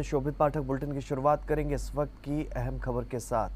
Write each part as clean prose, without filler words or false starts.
शोभित पाठक bulletin की शुरुआत करेंगे इस वक्त की अहम खबर के साथ।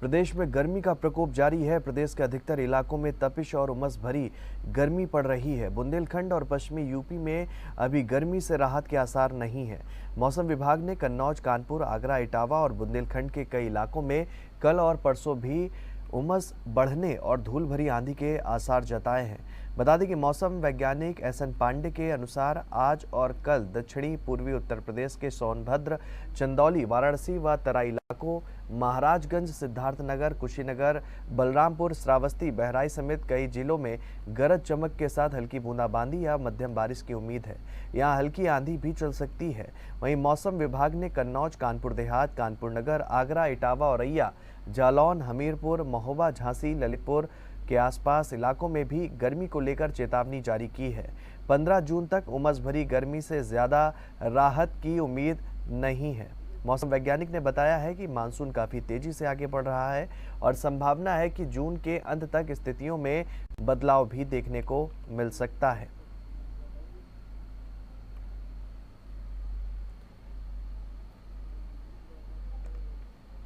प्रदेश में गर्मी का प्रकोप जारी है। प्रदेश के अधिकतर इलाकों में तपिश और उमस भरी गर्मी पड़ रही है। बुंदेलखंड और पश्चिमी यूपी में अभी गर्मी से राहत के आसार नहीं है। मौसम विभाग ने कन्नौज, कानपुर, आगरा, इटावा और बुंदेलखंड के कई इलाकों में कल और परसों भी उमस बढ़ने और धूल भरी आंधी के आसार जताए हैं। बता दें कि मौसम वैज्ञानिक एसएन पांडे के अनुसार आज और कल दक्षिणी पूर्वी उत्तर प्रदेश के सोनभद्र, चंदौली, वाराणसी व तराई इलाकों, महाराजगंज, सिद्धार्थनगर, कुशीनगर, बलरामपुर, श्रावस्ती, बहराइच समेत कई जिलों में गरज चमक के साथ हल्की बूंदाबांदी या मध्यम बारिश की उम्मीद है। यहाँ हल्की आंधी भी चल सकती है। वहीं मौसम विभाग ने कन्नौज, कानपुर देहात, कानपुर नगर, आगरा, इटावा, औरैया, जालौन, हमीरपुर, महोबा, झांसी, ललितपुर के आसपास इलाकों में भी गर्मी को लेकर चेतावनी जारी की है। 15 जून तक उमस भरी गर्मी से ज्यादा राहत की उम्मीद नहीं है। मौसम वैज्ञानिक ने बताया है कि मानसून काफी तेजी से आगे बढ़ रहा है और संभावना है कि जून के अंत तक स्थितियों में बदलाव भी देखने को मिल सकता है।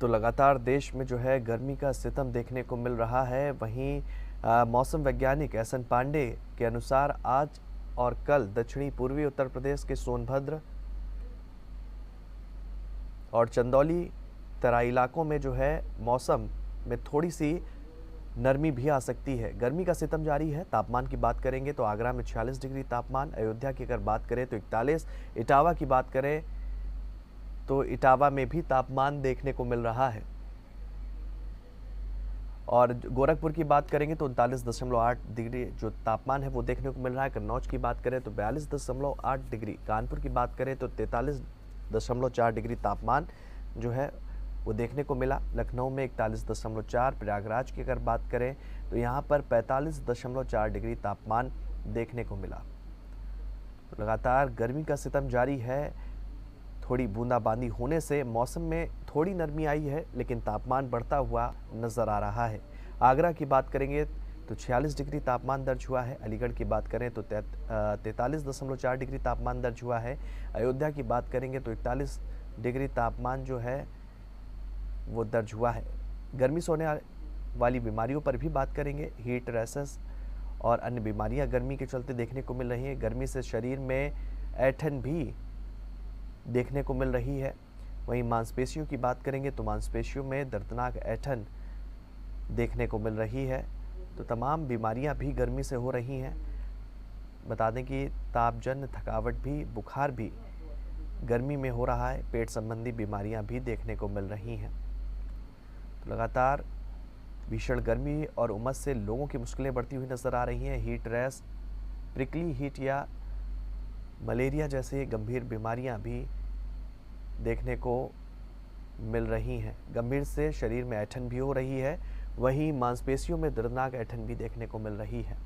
तो लगातार देश में जो है गर्मी का सितम देखने को मिल रहा है। वहीं मौसम वैज्ञानिक एसएन पांडे के अनुसार आज और कल दक्षिणी पूर्वी उत्तर प्रदेश के सोनभद्र और चंदौली, तराई इलाकों में जो है मौसम में थोड़ी सी नरमी भी आ सकती है। गर्मी का सितम जारी है। तापमान की बात करेंगे तो आगरा में 46 डिग्री तापमान, अयोध्या की अगर बात करें तो 41, इटावा की बात करें तो इटावा में भी तापमान देखने को मिल रहा है। और गोरखपुर की बात करेंगे तो 39.8 डिग्री जो तापमान है वो देखने को मिल रहा है। कन्नौज की बात करें तो 42.8 डिग्री, कानपुर की बात करें तो 43.4 डिग्री तापमान जो है वो देखने को मिला। लखनऊ में 41.4, प्रयागराज की अगर बात करें तो यहाँ पर 45.4 डिग्री तापमान देखने को मिला। तो लगातार गर्मी का सितम जारी है। थोड़ी बूंदाबांदी होने से मौसम में थोड़ी नरमी आई है, लेकिन तापमान बढ़ता हुआ नजर आ रहा है। आगरा की बात करेंगे तो 46 डिग्री तापमान दर्ज हुआ है। अलीगढ़ की बात करें तो 43.4 डिग्री तापमान दर्ज हुआ है। अयोध्या की बात करेंगे तो 41 डिग्री तापमान जो है वो दर्ज हुआ है। गर्मी से होने वाली बीमारियों पर भी बात करेंगे। हीट रैशेस और अन्य बीमारियां गर्मी के चलते देखने को मिल रही हैं। गर्मी से शरीर में ऐंठन भी देखने को मिल रही है। वहीं मांसपेशियों की बात करेंगे तो मांसपेशियों में दर्दनाक ऐंठन देखने को मिल रही है। तो तमाम बीमारियां भी गर्मी से हो रही हैं। बता दें कि तापजन्य थकावट भी, बुखार भी गर्मी में हो रहा है। पेट संबंधी बीमारियां भी देखने को मिल रही हैं। तो लगातार भीषण गर्मी और उमस से लोगों की मुश्किलें बढ़ती हुई नजर आ रही हैं। हीट रैश, प्रिकली हीट या मलेरिया जैसे गंभीर बीमारियां भी देखने को मिल रही हैं। गंभीर से शरीर में ऐंठन भी हो रही है। वहीं मांसपेशियों में दर्दनाक ऐंठन भी देखने को मिल रही है।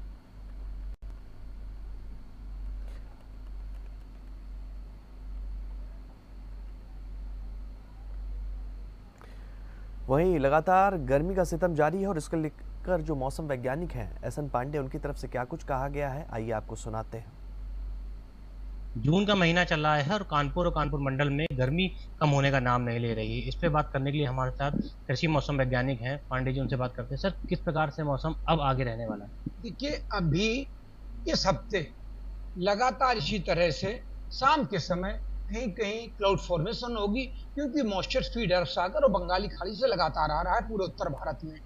वहीं लगातार गर्मी का सितम जारी है और इसको लेकर जो मौसम वैज्ञानिक हैं एसएन पांडे, उनकी तरफ से क्या कुछ कहा गया है, आइए आपको सुनाते हैं। जून का महीना चल रहा है और कानपुर मंडल में गर्मी कम होने का नाम नहीं ले रही है। इस पे बात करने के लिए हमारे साथ कृषि मौसम वैज्ञानिक हैं पांडे जी, उनसे बात करते हैं। सर, किस प्रकार से मौसम अब आगे रहने वाला है? देखिए, अभी इस हफ्ते लगातार इसी तरह से शाम के समय कहीं कहीं क्लाउड फॉर्मेशन होगी, क्योंकि मॉइस्चर फीड अरब सागर और बंगाली खाड़ी से लगातार आ रहा है पूरे उत्तर भारत में।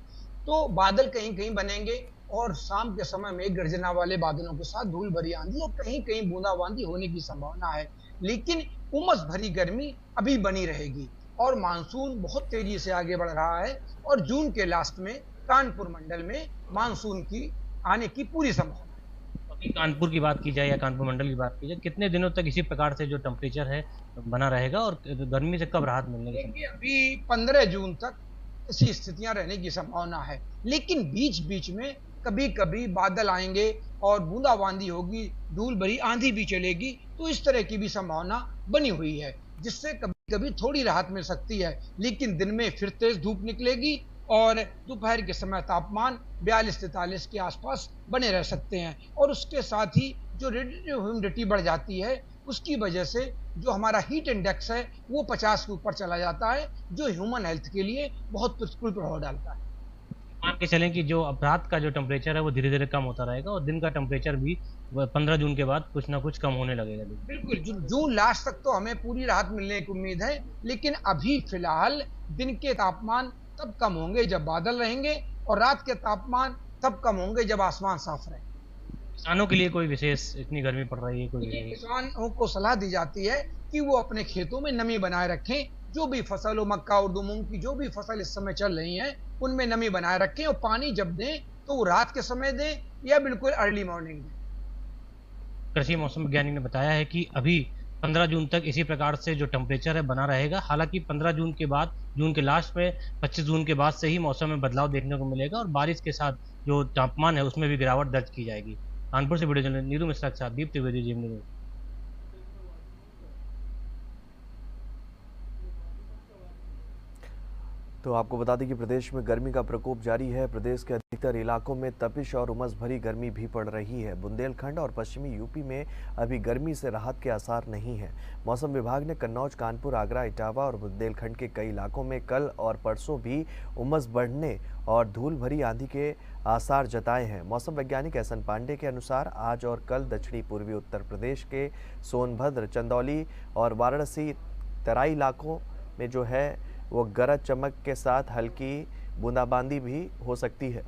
तो बादल कहीं कहीं बनेंगे और शाम के समय में गर्जना वाले बादलों के साथ धूल भरी आंधी और कहीं कहीं बूंदाबांदी होने की संभावना है। लेकिन उमस भरी गर्मी अभी बनी रहेगी और मानसून बहुत तेजी से आगे बढ़ रहा है और जून के लास्ट में कानपुर मंडल में मानसून की आने की पूरी संभावना है। अभी कानपुर की बात की जाए या कानपुर मंडल की बात की जाए, कितने दिनों तक इसी प्रकार से जो टेम्परेचर है बना रहेगा और गर्मी से कब राहत मिलने की? अभी 15 जून तक ऐसी स्थितियां रहने की संभावना है, लेकिन बीच बीच में कभी कभी बादल आएंगे और बूंदाबांदी होगी, धूल भरी आंधी भी चलेगी। तो इस तरह की भी संभावना बनी हुई है, जिससे कभी कभी थोड़ी राहत मिल सकती है। लेकिन दिन में फिर तेज धूप निकलेगी और दोपहर के समय तापमान 42-43 के आसपास बने रह सकते हैं और उसके साथ ही जो ह्यूमिडिटी बढ़ जाती है, उसकी वजह से जो हमारा हीट इंडेक्स है वो 50 के ऊपर चला जाता है, जो ह्यूमन हेल्थ के लिए बहुत प्रतिकूल प्रभाव डालता है। मान के चलें कि जो अब रात का जो टेम्परेचर है वो धीरे धीरे कम होता रहेगा और दिन का टेम्परेचर भी 15 जून के बाद कुछ ना कुछ कम होने लगेगा। बिल्कुल, जून लास्ट तक तो हमें पूरी राहत मिलने की उम्मीद है, लेकिन अभी फिलहाल दिन के तापमान तब कम होंगे जब बादल रहेंगे और रात के तापमान तब कम होंगे जब आसमान साफ रहे। किसानों के लिए कोई विशेष इतनी गर्मी पड़ रही है कोई? किसानों को सलाह दी जाती है कि वो अपने खेतों में नमी बनाए रखें, जो भी फसल हो, मक्का, उर्दू, मूंग की जो भी फसल इस समय चल रही है उनमें नमी बनाए रखें और पानी जब दें तो वो रात के समय दें या बिल्कुल अर्ली मॉर्निंग दें। कृषि मौसम वैज्ञानिक ने बताया है कि अभी 15 जून तक इसी प्रकार से जो टेम्परेचर है बना रहेगा। हालांकि 15 जून के बाद, जून के लास्ट में 25 जून के बाद से ही मौसम में बदलाव देखने को मिलेगा और बारिश के साथ जो तापमान है उसमें भी गिरावट दर्ज की जाएगी। कानपुर से वीडियो जर्नलिस्ट नीरू मिश्रा के साथ दीप त्रिवेदी, जी न्यूज़। तो आपको बता दें कि प्रदेश में गर्मी का प्रकोप जारी है। प्रदेश के अधिकतर इलाकों में तपिश और उमस भरी गर्मी भी पड़ रही है। बुंदेलखंड और पश्चिमी यूपी में अभी गर्मी से राहत के आसार नहीं है। मौसम विभाग ने कन्नौज, कानपुर, आगरा, इटावा और बुंदेलखंड के कई इलाकों में कल और परसों भी उमस बढ़ने और धूल भरी आंधी के आसार जताए हैं। मौसम वैज्ञानिक एस एन पांडे के अनुसार आज और कल दक्षिणी पूर्वी उत्तर प्रदेश के सोनभद्र, चंदौली और वाराणसी तराई इलाकों में जो है वो गरज चमक के साथ हल्की बूंदाबांदी भी हो सकती है।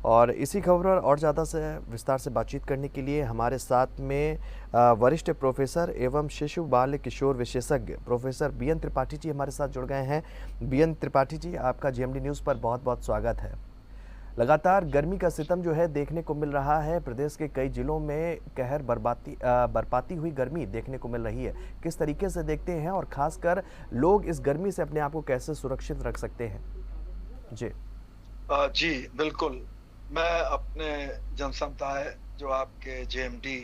और इसी खबर पर और ज़्यादा से विस्तार से बातचीत करने के लिए हमारे साथ में वरिष्ठ प्रोफेसर एवं शिशु बाल किशोर विशेषज्ञ प्रोफेसर बीएन त्रिपाठी जी हमारे साथ जुड़ गए हैं। बीएन त्रिपाठी जी, आपका जीएमडी न्यूज़ पर बहुत बहुत स्वागत है। लगातार गर्मी का सितम जो है देखने को मिल रहा है। प्रदेश के कई जिलों में कहर बरपाती हुई गर्मी देखने को मिल रही है। किस तरीके से देखते हैं और खासकर लोग इस गर्मी से अपने आप को कैसे सुरक्षित रख सकते हैं? जी बिल्कुल, मैं अपने जनसमुदाय जो आपके जेएमडी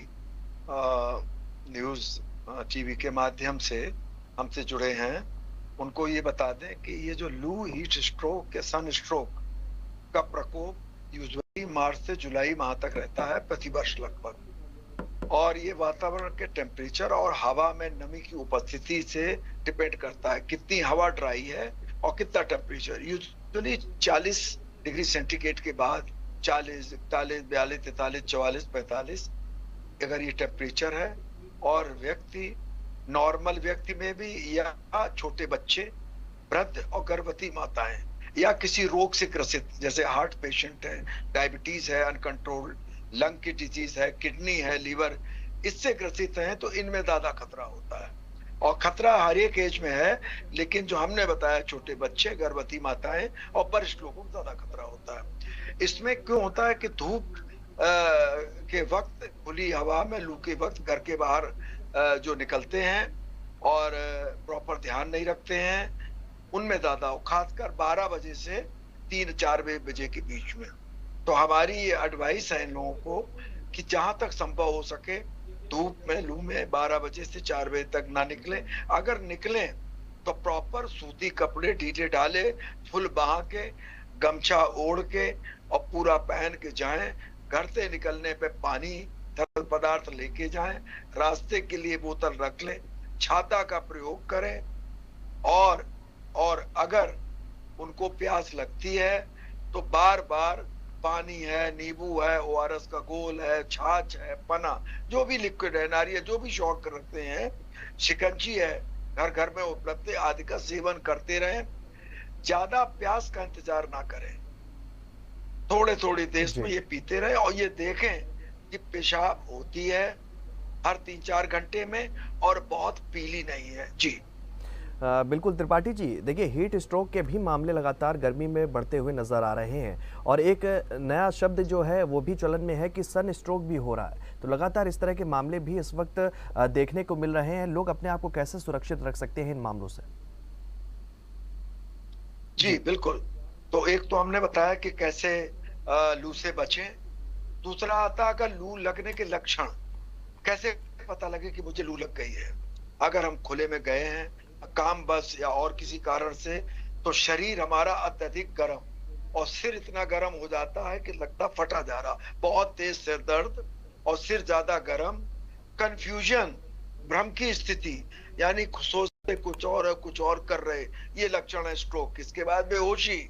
न्यूज़ टीवी के माध्यम से हमसे जुड़े हैं उनको ये बता दें कि ये जो लू, हीट स्ट्रोक या सन स्ट्रोक का प्रकोप यूजुअली मार्च से जुलाई माह तक रहता है प्रतिवर्ष लगभग, और ये वातावरण के टेम्परेचर और हवा में नमी की उपस्थिति से डिपेंड करता है कितनी हवा ड्राई है और कितना टेम्परेचर। यूजुअली 40 डिग्री सेंटीग्रेड के बाद 40, 41, 42, 43, 44, 45 अगर ये टेम्परेचर है और व्यक्ति, नॉर्मल व्यक्ति में भी या छोटे बच्चे, वृद्ध और गर्भवती माताएं या किसी रोग से ग्रसित जैसे हार्ट पेशेंट है, डायबिटीज है, अनकंट्रोल्ड लंग की डिजीज है, किडनी है, लीवर, इससे ग्रसित हैं तो इनमें ज्यादा खतरा होता है। और खतरा हर एक एज में है, लेकिन जो हमने बताया छोटे बच्चे, गर्भवती माताएं और वरिष्ठ लोगों को ज्यादा खतरा होता है। इसमें क्यों होता है कि धूप के वक्त, खुली हवा में लू के वक्त घर के बाहर जो निकलते हैं और प्रॉपर ध्यान नहीं रखते हैं, उनमें ज्यादा हो, खासकर 12 बजे से 3-4 बजे के बीच में। तो हमारी ये एडवाइस है इन लोगों को कि जहां तक संभव हो सके धूप में, लू में 12 बजे से 4 बजे तक ना निकलें। अगर निकलें तो प्रॉपर सूती कपड़े ढीले डाले, फुल बांह के, गमछा ओढ़ के और पूरा पहन के जाएं। घर से निकलने पे पानी, तरल पदार्थ लेके जाएं, रास्ते के लिए बोतल रख लें, छाता का प्रयोग करें और अगर उनको प्यास लगती है तो बार बार पानी है, नींबू है, ओआरएस का घोल है, छाछ है, पना, जो भी लिक्विड है, नारियल, जो भी शौक रखते हैं, शिकंजी है, घर घर में उपलब्ध है, आदि का सेवन करते रहें। ज्यादा प्यास का इंतजार ना करें, थोड़े थोड़ी देर में ये पीते रहे और ये देखें कि पेशाब होती है हर 3-4 घंटे में और बहुत पीली नहीं है। जी बिल्कुल त्रिपाठी जी, देखिए हीट स्ट्रोक के भी मामले लगातार गर्मी में बढ़ते हुए नजर आ रहे हैं और एक नया शब्द जो है वो भी चलन में है कि सन स्ट्रोक भी हो रहा है। तो लगातार इस तरह के मामले भी इस वक्त देखने को मिल रहे हैं। लोग अपने आप को कैसे सुरक्षित रख सकते हैं इन मामलों से? जी बिल्कुल, तो एक तो हमने बताया कि कैसे लू से बचें। दूसरा आता अगर लू लगने के लक्षण, कैसे पता लगे कि मुझे लू लग गई है। अगर हम खुले में गए हैं काम बस या और किसी कारण से, तो शरीर हमारा अत्यधिक गर्म और सिर इतना गर्म हो जाता है कि लगता फटा जा रहा, बहुत तेज सिर दर्द और सिर ज्यादा गर्म, कंफ्यूजन, भ्रम की स्थिति, यानी सोचते कुछ और है, कुछ और कर रहे, ये लक्षण है स्ट्रोक। इसके बाद बेहोशी,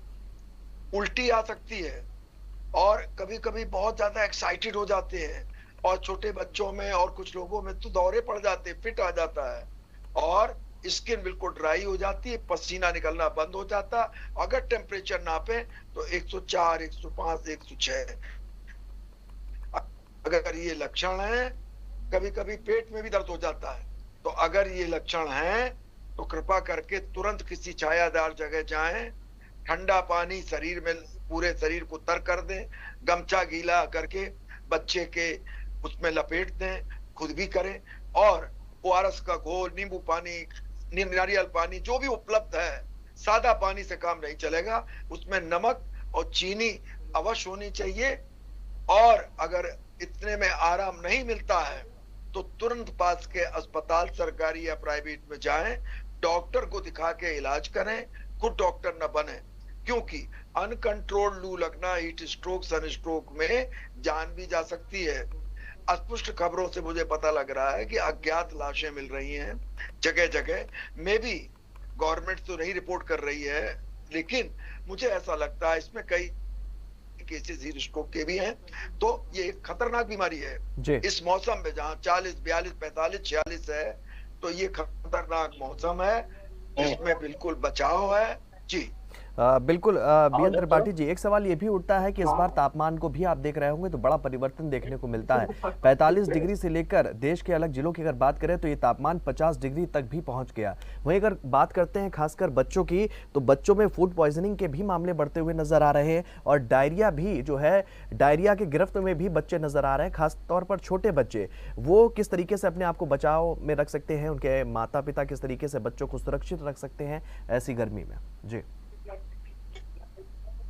उल्टी आ सकती है, और कभी कभी बहुत ज्यादा एक्साइटेड हो जाते हैं, और छोटे बच्चों में और कुछ लोगों में तो दौरे पड़ जाते हैं, फिट आ जाता है, और स्किन बिल्कुल ड्राई हो जाती है, पसीना निकलना बंद हो जाता है। अगर टेम्परेचर नापे तो 104, 105, 106। अगर ये लक्षण है, कभी कभी पेट में भी दर्द हो जाता है, तो अगर ये लक्षण है तो कृपा करके तुरंत किसी छायादार जगह जाएं, ठंडा पानी शरीर में, पूरे शरीर को तर कर दें, गमछा गीला करके बच्चे के उसमें लपेट दें, खुद भी करें, और ओआरएस का घोल, नींबू पानी, नारियल पानी जो भी उपलब्ध है, सादा पानी से काम नहीं चलेगा, उसमें नमक और चीनी अवश्य होनी चाहिए। और अगर इतने में आराम नहीं मिलता है तो तुरंत पास के अस्पताल, सरकारी या प्राइवेट में जाएं, डॉक्टर को दिखा के इलाज करें, खुद डॉक्टर न बने, क्योंकि अनकंट्रोल्ड लू लगना, हीट स्ट्रोक, सन स्ट्रोक में जान भी जा सकती है। अस्पष्ट खबरों से मुझे पता लग रहा है कि अज्ञात लाशें मिल रही हैं जगह जगह, में भी गवर्नमेंट तो नहीं रिपोर्ट कर रही है, लेकिन मुझे ऐसा लगता है इसमें कई केसेस हीट स्ट्रोक के भी हैं। तो ये एक खतरनाक बीमारी है जी। इस मौसम में, जहाँ 40, 42, 45, 46 है, तो ये खतरनाक मौसम है, इसमें बिल्कुल बचाव है जी। बिल्कुल बीएन त्रिपाठी जी, एक सवाल ये भी उठता है कि इस बार तापमान को भी आप देख रहे होंगे तो बड़ा परिवर्तन देखने को मिलता है। 45 डिग्री से लेकर देश के अलग जिलों की अगर बात करें तो ये तापमान 50 डिग्री तक भी पहुंच गया। वहीं अगर बात करते हैं खासकर बच्चों की, तो बच्चों में फूड पॉइजनिंग के भी मामले बढ़ते हुए नजर आ रहे हैं, और डायरिया भी जो है, डायरिया के गिरफ्त में भी बच्चे नजर आ रहे हैं, खासतौर पर छोटे बच्चे। वो किस तरीके से अपने आप को बचाव में रख सकते हैं, उनके माता पिता किस तरीके से बच्चों को सुरक्षित रख सकते हैं ऐसी गर्मी में? जी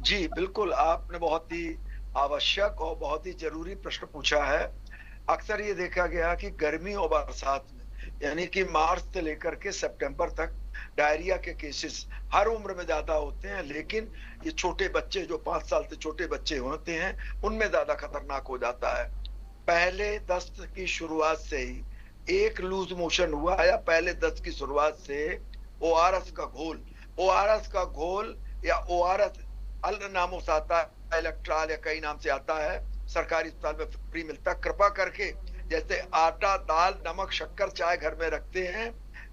जी बिल्कुल, आपने बहुत ही आवश्यक और बहुत ही जरूरी प्रश्न पूछा है। अक्सर ये देखा गया कि गर्मी और बरसात में, यानी कि मार्च से लेकर के सितंबर तक, डायरिया के केसेस हर उम्र में ज्यादा होते हैं, लेकिन ये छोटे बच्चे, जो 5 साल से छोटे बच्चे होते हैं, उनमें ज्यादा खतरनाक हो जाता है। पहले दस्त की शुरुआत से ही एक लूज मोशन हुआ, या पहले दस्त की शुरुआत से ओआरएस का घोल या ओआरएस अलग नामों से आता है, इलेक्ट्रॉल या कई नाम से आता है, सरकारी अस्पताल में फ्री मिलता है। कृपा करके, जैसे आटा, दाल, नमक, शक्कर, चाय घर में रखते हैं,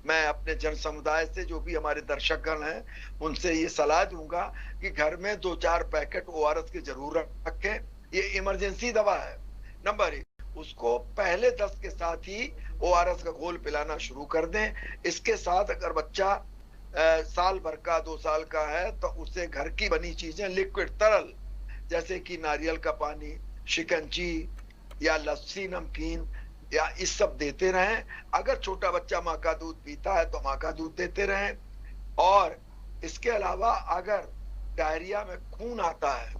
मैं अपने जन समुदाय से, जो भी हमारे दर्शकगण हैं, उनसे ये सलाह दूंगा कि घर में 2-4 पैकेट ओआरएस के जरूर रखें। ये इमरजेंसी दवा है। नंबर 1, उसको पहले दस्त के साथ ही ओआरएस का घोल पिलाना शुरू कर दें। इसके साथ अगर बच्चा साल भर का, 2 साल का है, तो उसे घर की बनी चीजें, लिक्विड, तरल, जैसे कि नारियल का पानी, शिकंजी या लस्सी, नमकीन, या इस सब देते रहें। अगर छोटा बच्चा माँ का दूध पीता है तो माँ का दूध देते रहें। और इसके अलावा अगर डायरिया में खून आता है,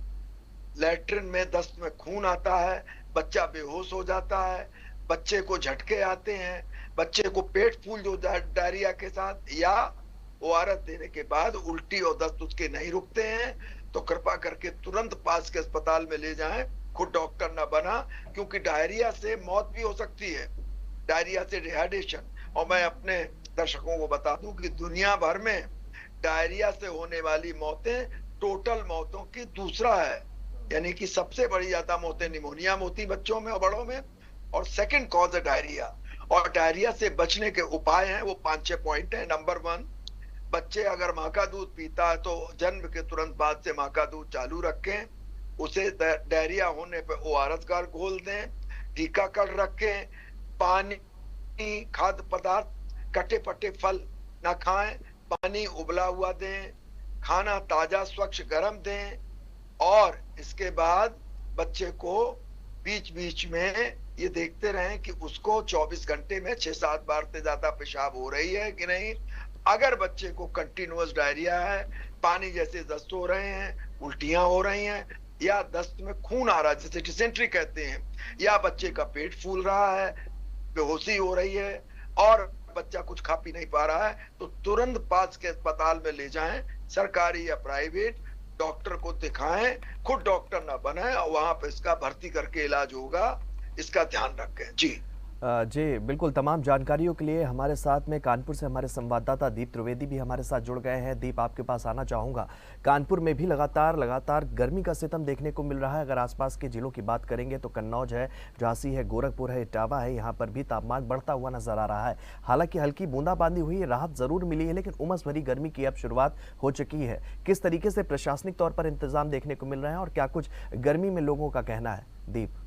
लैट्रिन में, दस्त में खून आता है, बच्चा बेहोश हो जाता है, बच्चे को झटके आते हैं, बच्चे को पेट फूल जो डायरिया के साथ, या ओआरएस देने के बाद उल्टी और दस्त उसके नहीं रुकते हैं, तो कृपा करके तुरंत पास के अस्पताल में ले जाएं, खुद डॉक्टर ना बना, क्योंकि डायरिया से मौत भी हो सकती है, डायरिया से डिहाइड्रेशन। और मैं अपने दर्शकों को बता दूं कि दुनिया भर में डायरिया से होने वाली मौतें टोटल मौतों की दूसरा है, यानी कि सबसे बड़ी ज्यादा मौतें निमोनिया में होती बच्चों में और बड़ों में, और सेकंड कॉज है डायरिया। और डायरिया से बचने के उपाय हैं, वो 5-6 पॉइंट है। नंबर 1, बच्चे अगर माँ का दूध पीता है तो जन्म के तुरंत बाद से माँ का दूध चालू रखें, उसे डायरिया होने पे ओआरएस का घोल दें, टीकाकरण रखें, पानी, खाद्य पदार्थ, कटे पटे फल ना खाएं, पानी उबला हुआ दें, खाना ताजा स्वच्छ गर्म दें, और इसके बाद बच्चे को बीच बीच में ये देखते रहें कि उसको 24 घंटे में 6-7 बार से ज्यादा पेशाब हो रही है कि नहीं। अगर बच्चे को कंटिन्यूअस डायरिया है, पानी जैसे दस्त हो रहे हैं, उल्टियां हो रही हैं, या दस्त में खून आ रहा है जिसे डिसेंट्री कहते हैं, या बच्चे का पेट फूल रहा है, बेहोशी हो रही है, और बच्चा कुछ खा पी नहीं पा रहा है, तो तुरंत पास के अस्पताल में ले जाएं, सरकारी या प्राइवेट, डॉक्टर को दिखाएं, खुद डॉक्टर ना बने, और वहां पे इसका भर्ती करके इलाज होगा। इसका ध्यान रखें। जी जी बिल्कुल, तमाम जानकारियों के लिए हमारे साथ में कानपुर से हमारे संवाददाता दीप त्रिवेदी भी हमारे साथ जुड़ गए हैं। दीप, आपके पास आना चाहूँगा। कानपुर में भी लगातार गर्मी का सितम देखने को मिल रहा है। अगर आसपास के जिलों की बात करेंगे तो कन्नौज है, झांसी है, गोरखपुर है, इटावा है, यहाँ पर भी तापमान बढ़ता हुआ नजर आ रहा है। हालांकि हल्की बूंदाबांदी हुई है, राहत जरूर मिली है, लेकिन उमस भरी गर्मी की अब शुरुआत हो चुकी है। किस तरीके से प्रशासनिक तौर पर इंतजाम देखने को मिल रहे हैं और क्या कुछ गर्मी में लोगों का कहना है? दीप।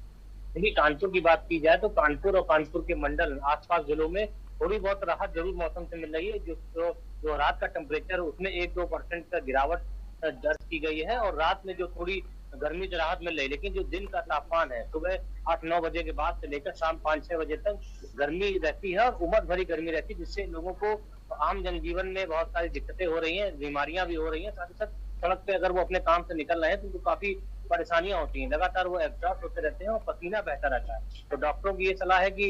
देखिए, कानपुर की बात की जाए तो कानपुर और कानपुर के मंडल आसपास जिलों में थोड़ी बहुत राहत जरूर मौसम से मिल रही है। जो रात का टेम्परेचर उसमें 1-2% का गिरावट दर्ज की गई है और रात में जो थोड़ी गर्मी से राहत मिल रही है, लेकिन जो दिन का तापमान है सुबह 8-9 बजे के बाद से लेकर शाम 5-6 बजे तक गर्मी रहती है और उमस भरी गर्मी रहती है, जिससे लोगों को आम जनजीवन में बहुत सारी दिक्कतें हो रही हैं, बीमारियां भी हो रही हैं। साथ ही साथ सड़क पे अगर वो अपने काम से निकल रहे हैं तो उनको काफी परेशानियां होती हैं, लगातार वो एग्जॉस्ट होते रहते हैं और पसीना बहता रहता है। तो डॉक्टरों की ये सलाह है कि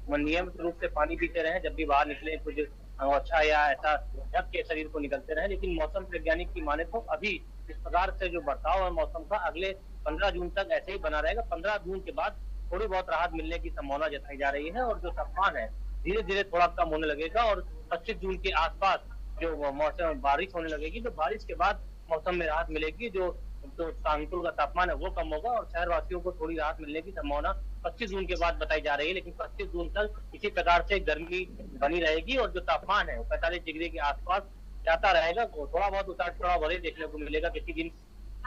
वो नियमित रूप से पानी पीते रहें, जब भी बाहर निकले कुछ अच्छा या ऐसा ढक के शरीर को निकलते रहें। लेकिन मौसम वैज्ञानिक की माने तो अभी इस प्रकार से जो बर्ताव है मौसम का अगले 15 जून तक ऐसे ही बना रहेगा। 15 जून के बाद थोड़ी बहुत राहत मिलने की संभावना जताई जा रही है और जो तापमान है धीरे धीरे थोड़ा कम होने लगेगा और 25 जून के आसपास जो मौसम बारिश होने लगेगी, तो बारिश के बाद मौसम में राहत मिलेगी। जो कानपुर का तापमान है वो कम होगा और शहरवासियों को थोड़ी राहत मिलने की संभावना 25 जून के बाद बताई जा रही है। लेकिन 25 जून तक इसी प्रकार से गर्मी बनी रहेगी और जो तापमान है वो 45 डिग्री के आसपास जाता रहेगा। थोड़ा बहुत उतार चढ़ाव भले देखने को मिलेगा, किसी दिन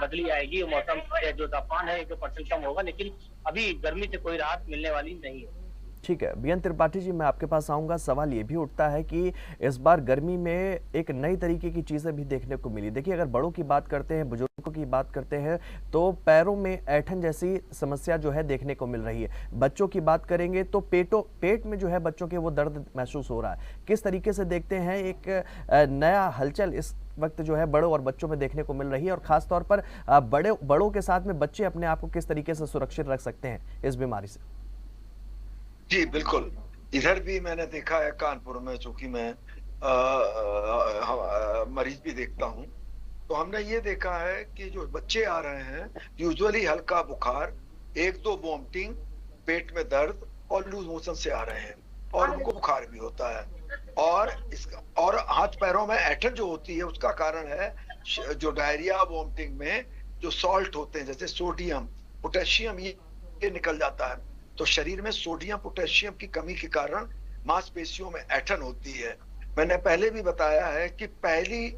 बदली आएगी और मौसम जो तापमान है 1-2% कम होगा, लेकिन अभी गर्मी से कोई राहत मिलने वाली नहीं है। ठीक है, बीएन त्रिपाठी जी, मैं आपके पास आऊंगा। सवाल ये भी उठता है कि इस बार गर्मी में एक नई तरीके की चीजें भी देखने को मिली। देखिए, अगर बड़ों की बात करते हैं, बुजुर्गों की बात करते हैं, तो पैरों में ऐंठन जैसी समस्या जो है देखने को मिल रही है। बच्चों की बात करेंगे तो पेट में जो है बच्चों के वो दर्द महसूस हो रहा है। किस तरीके से देखते हैं एक नया हलचल इस वक्त जो है बड़ों और बच्चों में देखने को मिल रही है, और खासतौर पर बड़ों के साथ में बच्चे अपने आप को किस तरीके से सुरक्षित रख सकते हैं इस बीमारी से? जी बिल्कुल, इधर भी मैंने देखा है कानपुर में, चूंकि मैं मरीज भी देखता हूं, तो हमने ये देखा है कि जो बच्चे आ रहे हैं यूजुअली हल्का बुखार, 1-2 वोमिटिंग, पेट में दर्द और लूज मोशन से आ रहे हैं और उनको बुखार भी होता है और हाथ पैरों में ऐंठन जो होती है उसका कारण है जो डायरिया वोमिटिंग में जो सॉल्ट होते हैं जैसे सोडियम पोटेशियम ये निकल जाता है। तो शरीर में सोडियम पोटेशियम की कमी के कारण मांसपेशियों में ऐंठन होती है। मैंने पहले भी बताया है कि पहली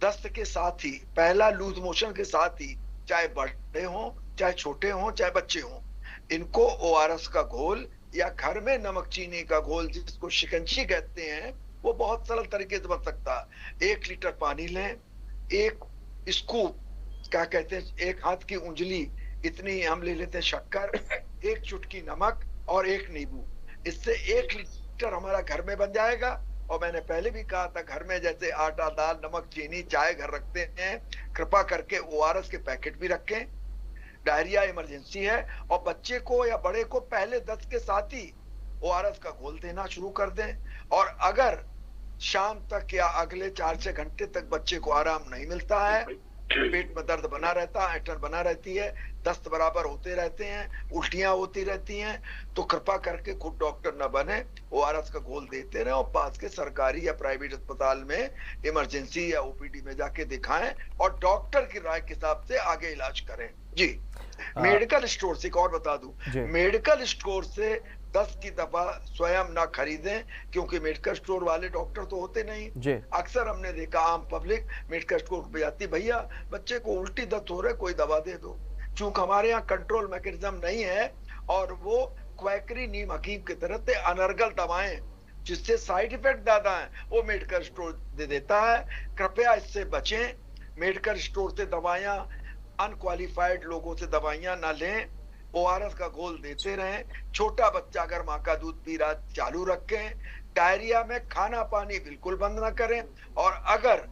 दस्त के साथ ही, पहला लूज मोशन के साथ ही, चाहे बड़े हों चाहे छोटे हों चाहे बच्चे हों, इनको ओआरएस का घोल या घर में नमक चीनी का घोल जिसको शिकंजी कहते हैं वो बहुत सरल तरीके से बन सकता है। 1 लीटर पानी लें, 1 स्कूप क्या कहते हैं, 1 हाथ की उंगली इतनी हम ले लेते हैं शक्कर, 1 चुटकी नमक और 1 नींबू। इससे 1 लीटर हमारा घर में बन जाएगा। और मैंने पहले भी कहा था, घर में जैसे आटा, दाल, नमक, चीनी, चाय घर रखते हैं, कृपा करके ओआरएस के पैकेट भी रखें। डायरिया इमरजेंसी है और बच्चे को या बड़े को पहले दस्त के साथ ही ओआरएस का घोल देना शुरू कर दें। और अगर शाम तक या अगले 4-6 घंटे तक बच्चे को आराम नहीं मिलता है, पेट में दर्द बना रहता है, ऐंठन बना रहती है, दस्त बराबर होते रहते हैं, उल्टियां होती रहती हैं, तो कृपा करके खुद डॉक्टर न बने, ओआरएस का घोल देते रहे और पास के सरकारी या प्राइवेट अस्पताल में इमरजेंसी या ओपीडी में जाके दिखाएं और डॉक्टर की राय के हिसाब से आगे इलाज करें। जी मेडिकल स्टोर से एक और बता दूं, मेडिकल स्टोर से 10 की दवा स्वयं ना खरीदें, क्योंकि मेडिकल स्टोर वाले डॉक्टर तो होते नहीं। अक्सर हमने देखा आम पब्लिक मेडिकल स्टोर पे जाती, भैया बच्चे को उल्टी दस्त हो रहा है कोई दवा दे दो। चूंकि हमारे यहाँ कंट्रोल मैकेनिज्म नहीं है और वो क्वैकरी नीम हकीम की तरह से अनर्गल दवाएं जिससे साइड इफेक्ट ज्यादा है वो मेडिकल स्टोर दे देता है। कृपया इससे बचें। मेडिकल स्टोर से दवाइयां, अनक्वालिफाइड लोगों से दवाइयां ना लें। ओआरएस का घोल देते रहें। छोटा बच्चा अगर माँ का दूध पी रहा चालू रखें। डायरिया में खाना पानी बिल्कुल बंद ना करें। और अगर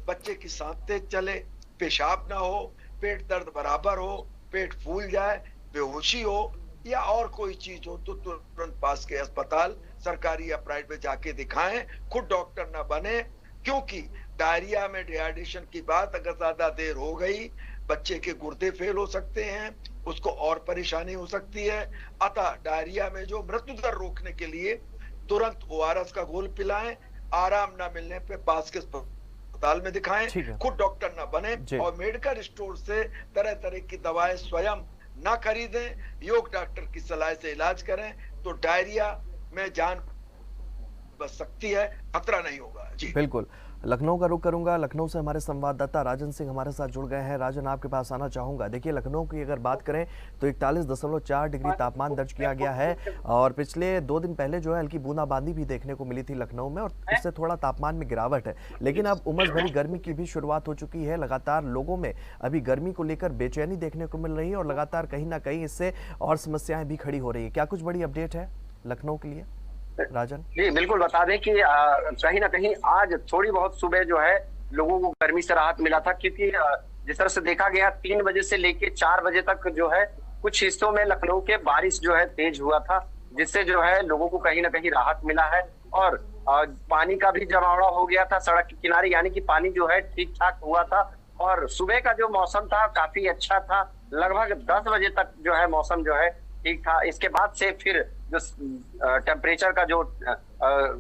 बच्चे की सांस तेज चले, पेशाब ना हो, पेट दर्द बराबर हो, पेट फूल जाए, बेहोशी हो या और कोई चीज हो तो तुरंत पास के अस्पताल सरकारी या प्राइवेट में जाके दिखाएं। खुद डॉक्टर ना बने, क्योंकि डायरिया में डिहाइड्रेशन की बात अगर ज्यादा देर हो गई बच्चे के गुर्दे फेल हो सकते हैं, उसको और परेशानी हो सकती है। अतः डायरिया में जो मृत्यु दर रोकने के लिए तुरंत ORS का घोल पिलाएं, आराम ना मिलने पे पास के अस्पताल में दिखाएं, ठीक है। खुद डॉक्टर ना बने जी। और मेडिकल स्टोर से तरह तरह की दवाएं स्वयं ना खरीदें, योग डॉक्टर की सलाह से इलाज करें, तो डायरिया में जान बच सकती है, खतरा नहीं होगा। जी बिल्कुल। लखनऊ का रुख करूंगा। लखनऊ से हमारे संवाददाता राजन सिंह हमारे साथ जुड़ गए हैं। राजन, आपके पास आना चाहूंगा। देखिए, लखनऊ की अगर बात करें तो 41.4 डिग्री तापमान दर्ज किया गया है और पिछले 2 दिन पहले जो है हल्की बूंदाबांदी भी देखने को मिली थी लखनऊ में और इससे थोड़ा तापमान में गिरावट है। लेकिन अब उमस भरी गर्मी की भी शुरुआत हो चुकी है। लगातार लोगों में अभी गर्मी को लेकर बेचैनी देखने को मिल रही है और लगातार कहीं ना कहीं इससे और समस्याएं भी खड़ी हो रही है। क्या कुछ बड़ी अपडेट है लखनऊ के लिए, राजन? जी बिल्कुल, बता दें कि कहीं ना कहीं आज थोड़ी बहुत सुबह जो है लोगों को गर्मी से राहत मिला था, क्योंकि जिस तरह से देखा गया 3 बजे से लेके 4 बजे तक जो है कुछ हिस्सों में लखनऊ के बारिश जो है तेज हुआ था, जिससे जो है लोगों को कहीं ना कहीं राहत मिला है। और पानी का भी जमावड़ा हो गया था सड़क के किनारे, यानी कि पानी जो है ठीक ठाक हुआ था। और सुबह का जो मौसम था काफी अच्छा था, लगभग 10 बजे तक जो है मौसम जो है ठीक था। इसके बाद से फिर जो टेम्परेचर का जो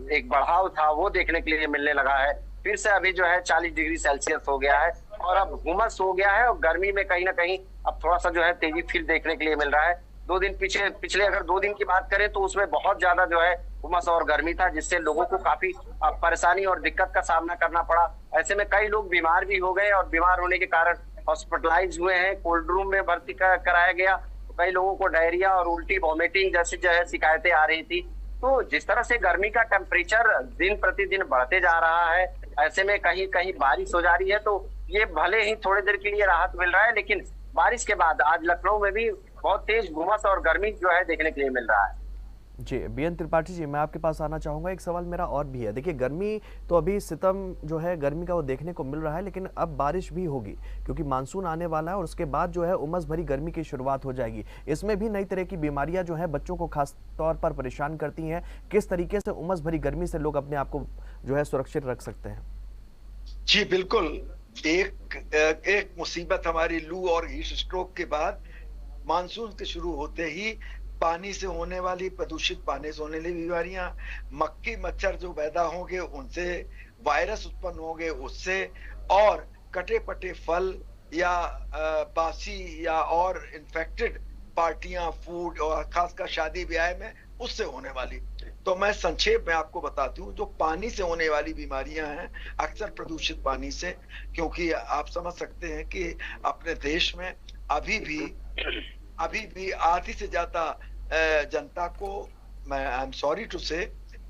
एक बढ़ाव था वो देखने के लिए मिलने लगा है। फिर से अभी जो है 40 डिग्री सेल्सियस हो गया है और अब हुमस हो गया है और गर्मी में कहीं ना कहीं अब थोड़ा सा जो है तेजी फिर देखने के लिए मिल रहा है। 2 दिन पिछले अगर 2 दिन की बात करें तो उसमें बहुत ज्यादा जो है हुमस और गर्मी था, जिससे लोगों को काफी परेशानी और दिक्कत का सामना करना पड़ा। ऐसे में कई लोग बीमार भी हो गए और बीमार होने के कारण हॉस्पिटलाइज हुए हैं, कोल्ड रूम में भर्ती कराया गया। कई लोगों को डायरिया और उल्टी वॉमिटिंग जैसी जो है शिकायतें आ रही थी। तो जिस तरह से गर्मी का टेम्परेचर दिन प्रतिदिन बढ़ते जा रहा है, ऐसे में कहीं कहीं बारिश हो जा रही है, तो ये भले ही थोड़ी देर के लिए राहत मिल रहा है, लेकिन बारिश के बाद आज लखनऊ में भी बहुत तेज घुमस और गर्मी जो है देखने के लिए मिल रहा है। जी, बीएन त्रिपाठी जी, मैं आपके पास आना चाहूँगा। एक सवाल मेरा और भी है। देखिए, गर्मी तो अभी सितम जो है गर्मी का वो देखने को मिल रहा है, लेकिन अब बारिश भी होगी क्योंकि मानसून आने वाला है और उसके बाद जो है उमस भरी गर्मी की शुरुआत हो जाएगी। इसमें भी नई तरह की बीमारियां जो है बच्चों को खास तौर पर परेशान करती हैं। किस तरीके से उमस भरी गर्मी से लोग अपने आप को जो है सुरक्षित रख सकते हैं? जी बिल्कुल। एक मुसीबत हमारी लू और हीट स्ट्रोक के बाद मानसून के शुरू होते ही पानी से होने वाली, प्रदूषित पानी से होने वाली बीमारियां, मक्खी मच्छर जो पैदा होंगे उनसे, वायरस उत्पन्न होंगे उससे, और कटे पटे फल या बासी या और इन्फेक्टेड पार्टियां, फूड और खासकर शादी ब्याह में उससे होने वाली। तो मैं संक्षेप में आपको बताती हूँ, जो पानी से होने वाली बीमारियां हैं अक्सर प्रदूषित पानी से, क्योंकि आप समझ सकते हैं कि अपने देश में अभी भी आधी से ज्यादा जनता को, मैं आई एम सॉरी टू से,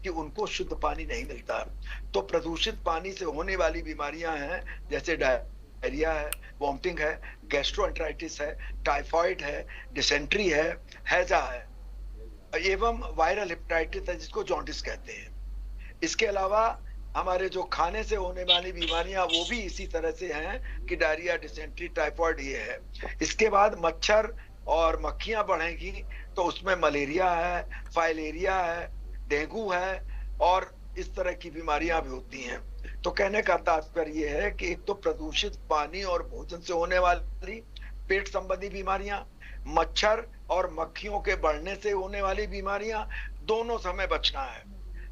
कि उनको शुद्ध पानी नहीं मिलता। तो प्रदूषित पानी से होने वाली बीमारियां हैं जैसे डायरिया है, वॉमिटिंग है, गैस्ट्रोएंटेराइटिस है, टाइफाइड है, डिसेंट्री है, हैजा है, एवं वायरल हेपेटाइटिस है जिसको जॉन्डिस कहते हैं। इसके अलावा हमारे जो खाने से होने वाली बीमारियां वो भी इसी तरह से हैं कि डायरिया, डिसेंट्री, टाइफाइड ये है। इसके बाद मच्छर और मक्खियां बढ़ेंगी तो उसमें मलेरिया है, फाइलेरिया है, डेंगू है और इस तरह की बीमारियां भी होती हैं। तो कहने का तात्पर्य यह है कि एक तो प्रदूषित पानी और भोजन से होने वाली पेट संबंधी बीमारियां, मच्छर और मक्खियों के बढ़ने से होने वाली बीमारियां, दोनों से हमें बचना है।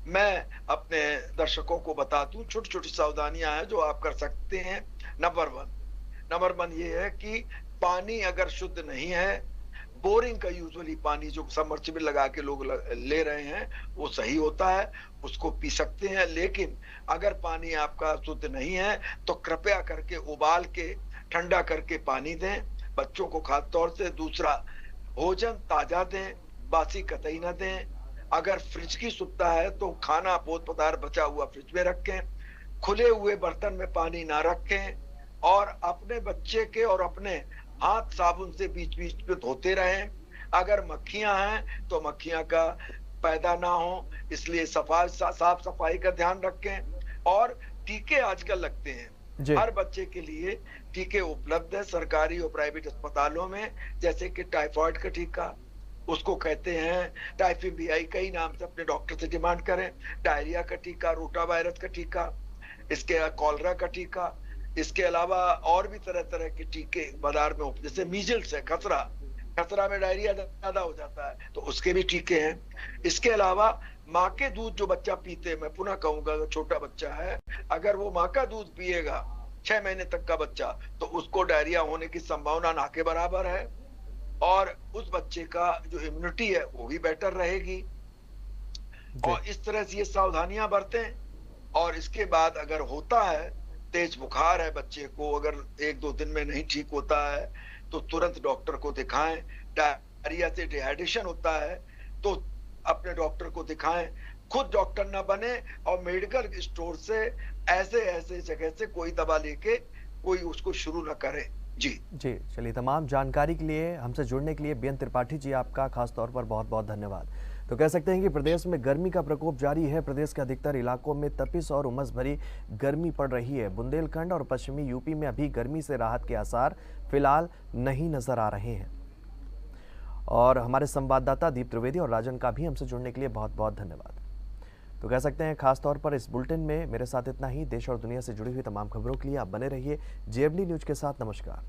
मैं अपने दर्शकों को बता दूं, छोटी छोटी सावधानियां हैं जो आप कर सकते हैं। नंबर वन ये है कि पानी अगर शुद्ध नहीं है, बोरिंग का यूजुअली पानी जो सबमर्सिबल लगा के लोग ले रहे हैं वो सही होता है, उसको पी सकते हैं। लेकिन अगर पानी आपका शुद्ध नहीं है तो कृपया करके उबाल के ठंडा करके पानी दें बच्चों को खास तौर से। दूसरा, भोजन ताजा दें, बासी कतई न दें। अगर फ्रिज की सुविधा है तो खाना, भोजन पदार्थ बचा हुआ फ्रिज में रखें। खुले हुए बर्तन में पानी ना रखें और अपने बच्चे के और अपने हाथ साबुन से बीच बीच में धोते रहें। अगर मक्खियां हैं तो मक्खियां का पैदा ना हो, इसलिए साफ सफाई का ध्यान रखें। और टीके आजकल लगते हैं, हर बच्चे के लिए टीके उपलब्ध है सरकारी और प्राइवेट अस्पतालों में, जैसे कि टाइफाइड का टीका, उसको कहते हैं टाइफीमियाई, कई नाम से अपने डॉक्टर से डिमांड करें। डायरिया का टीका, रोटा वायरस का टीका, इसके कॉलरा का टीका, इसके अलावा और भी तरह तरह के टीके बाजार में, जैसे मीजल्स है, खसरा, खसरा में डायरिया ज्यादा हो जाता है, तो उसके भी टीके हैं। इसके अलावा माँ के दूध जो बच्चा पीते, मैं पुनः कहूंगा, अगर छोटा बच्चा है, अगर वो माँ का दूध पिएगा 6 महीने तक का बच्चा, तो उसको डायरिया होने की संभावना ना के बराबर है, और उस बच्चे का जो इम्यूनिटी है वो भी बेटर रहेगी। और इस तरह से ये सावधानियां बरतें। और इसके बाद अगर होता है, तेज बुखार है बच्चे को, अगर 1-2 दिन में नहीं ठीक होता है तो तुरंत डॉक्टर को दिखाएं। डायरिया से डिहाइड्रेशन होता है तो अपने डॉक्टर को दिखाएं। खुद डॉक्टर ना बने और मेडिकल स्टोर से ऐसे जगह से कोई दवा लेके कोई उसको शुरू ना करे। जी चलिए, तमाम जानकारी के लिए, हमसे जुड़ने के लिए बीएन त्रिपाठी जी आपका खास तौर पर बहुत बहुत धन्यवाद। तो कह सकते हैं कि प्रदेश में गर्मी का प्रकोप जारी है। प्रदेश के अधिकतर इलाकों में तपिश और उमस भरी गर्मी पड़ रही है। बुंदेलखंड और पश्चिमी यूपी में अभी गर्मी से राहत के आसार फिलहाल नहीं नजर आ रहे हैं। और हमारे संवाददाता दीप त्रिवेदी और राजन का भी हमसे जुड़ने के लिए बहुत बहुत धन्यवाद। तो कह सकते हैं खासतौर पर इस बुलेटिन में मेरे साथ इतना ही। देश और दुनिया से जुड़ी हुई तमाम खबरों के लिए आप बने रहिए जेएमडी न्यूज के साथ। नमस्कार।